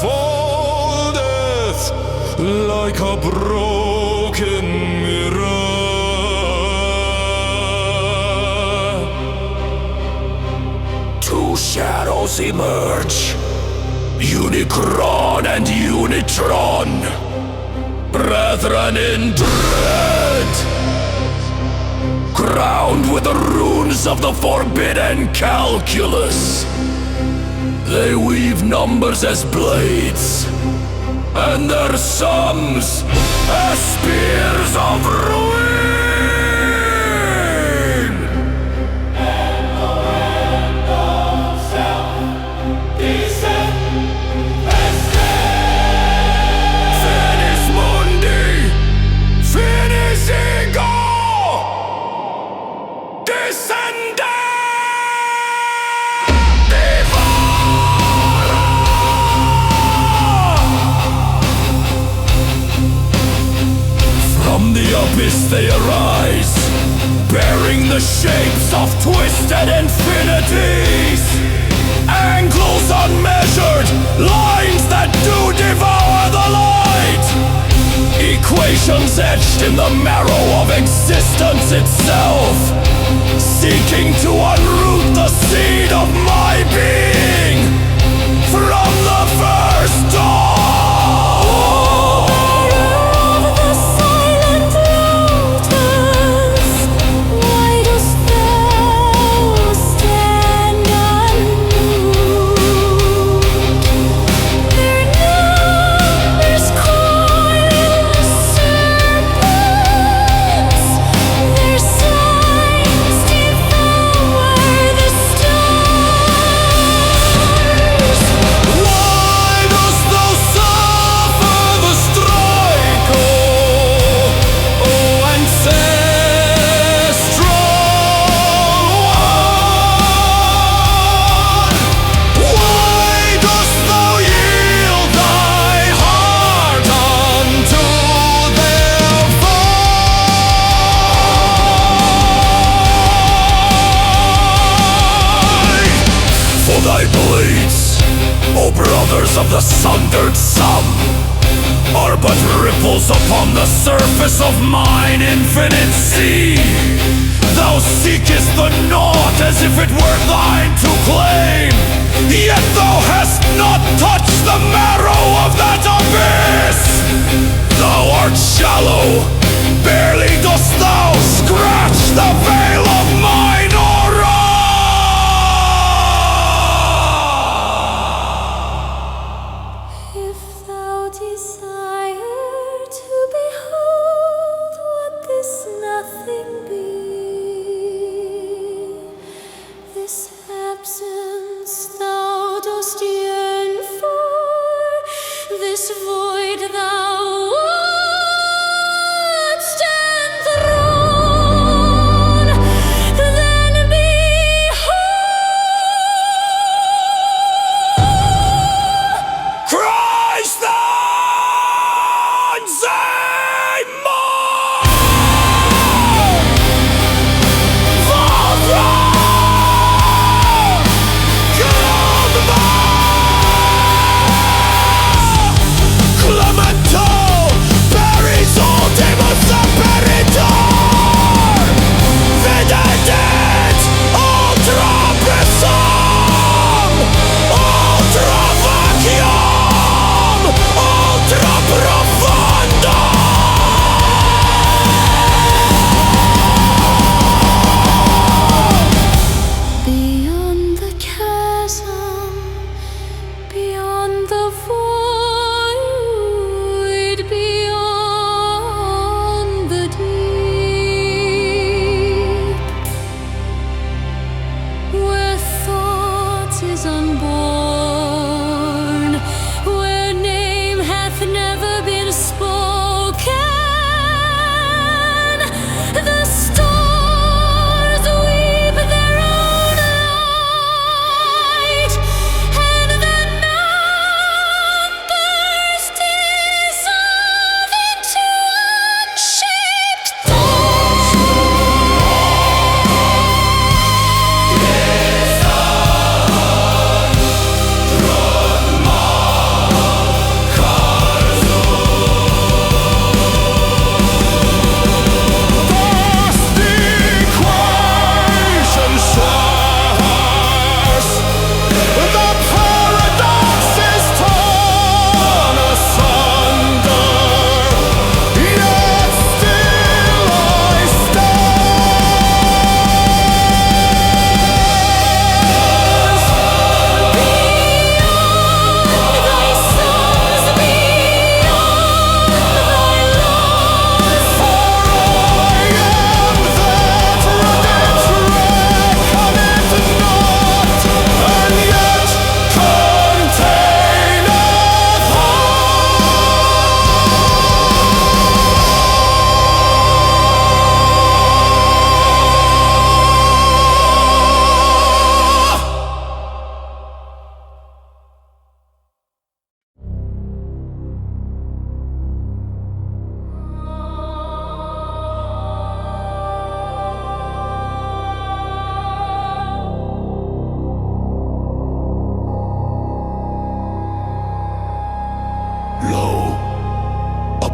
unfoldeth like a broken mirror. Two shadows emerge, Unicron and Unitron, brethren in dread, crowned with the runes of the forbidden calculus. They weave numbers as blades, and their sums as spears of ruin. And the wind of self-descent Finis mundi, finis ego, descendant. From the abyss they arise, bearing the shapes of twisted infinities, angles unmeasured, lines that do devour the light, equations etched in the marrow of existence itself, seeking to unroot the seed of my being from the first dawn. Brothers of the sundered sum are but ripples upon the surface of mine infinite sea. Thou seekest the naught as if it were thine to claim, yet thou hast not touched the marrow of that abyss. Thou art shallow, barely dost thou scratch the veil of mine aura.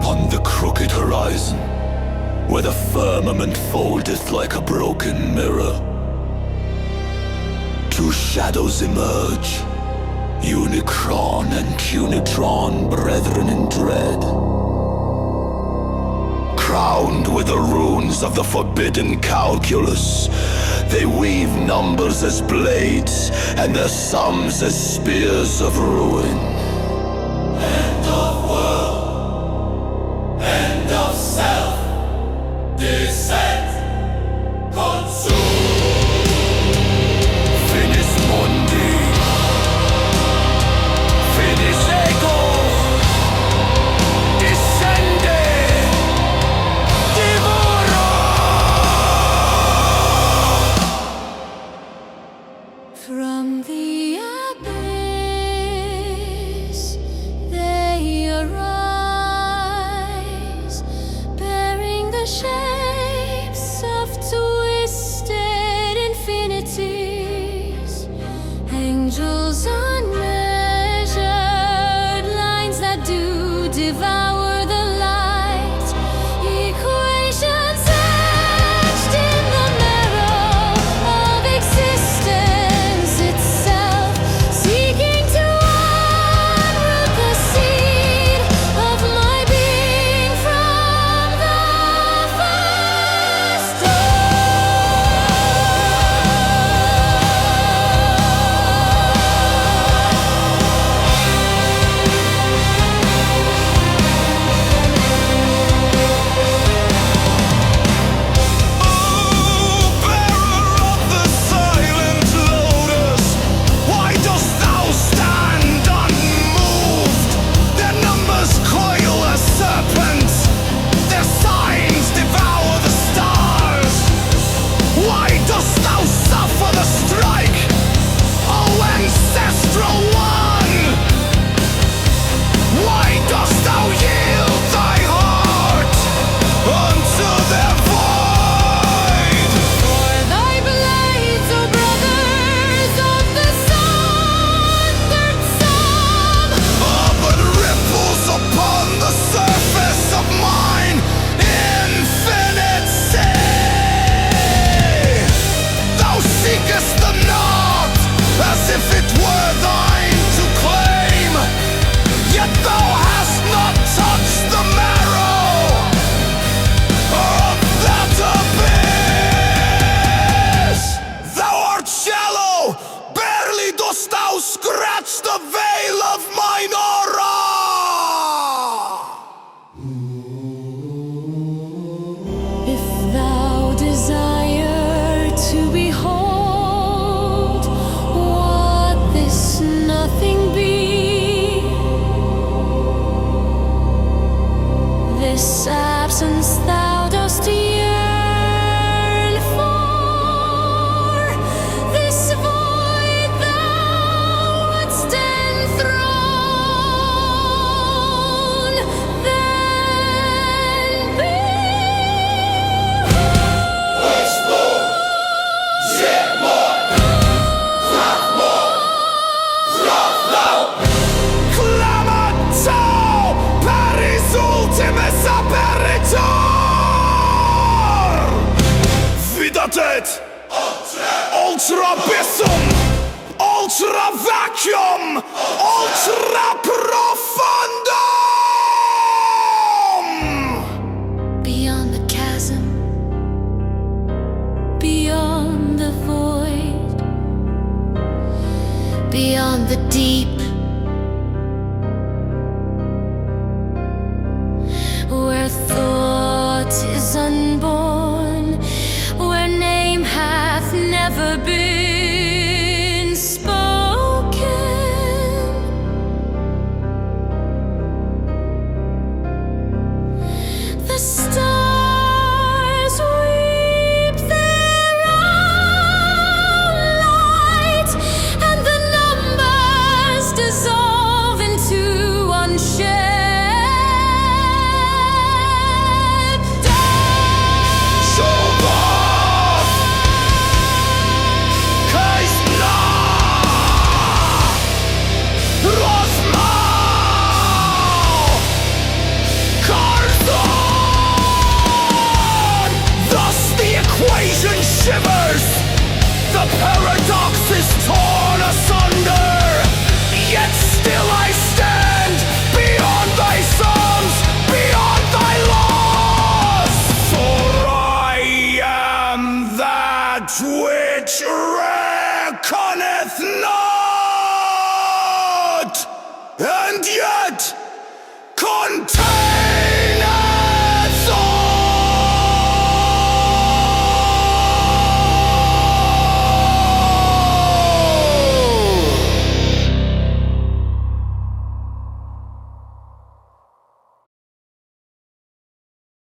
On the crooked horizon, where the firmament foldeth like a broken mirror, two shadows emerge, Unicron and Cunitron, brethren in dread. Crowned with the runes of the forbidden calculus, they weave numbers as blades, and their sums as spears of ruin. End of world, end of self, descent, consume. Finis mundi, finis ego, descende, devora. From the abyss they arise, bearing the shapes of twisted infinities, angels unmeasured, lines that do devour the light, equations etched in the marrow of existence itself, seeking to unroot the seed of my being from the first scratch the veil of mine aura! If thou desire to behold what this nothing be, this absence thou dost yearn for, this void thou wouldst enthrone, then Clamatao Paris ultimus apparitor! Vidatet! Ultra bissum! Ultra vacuum!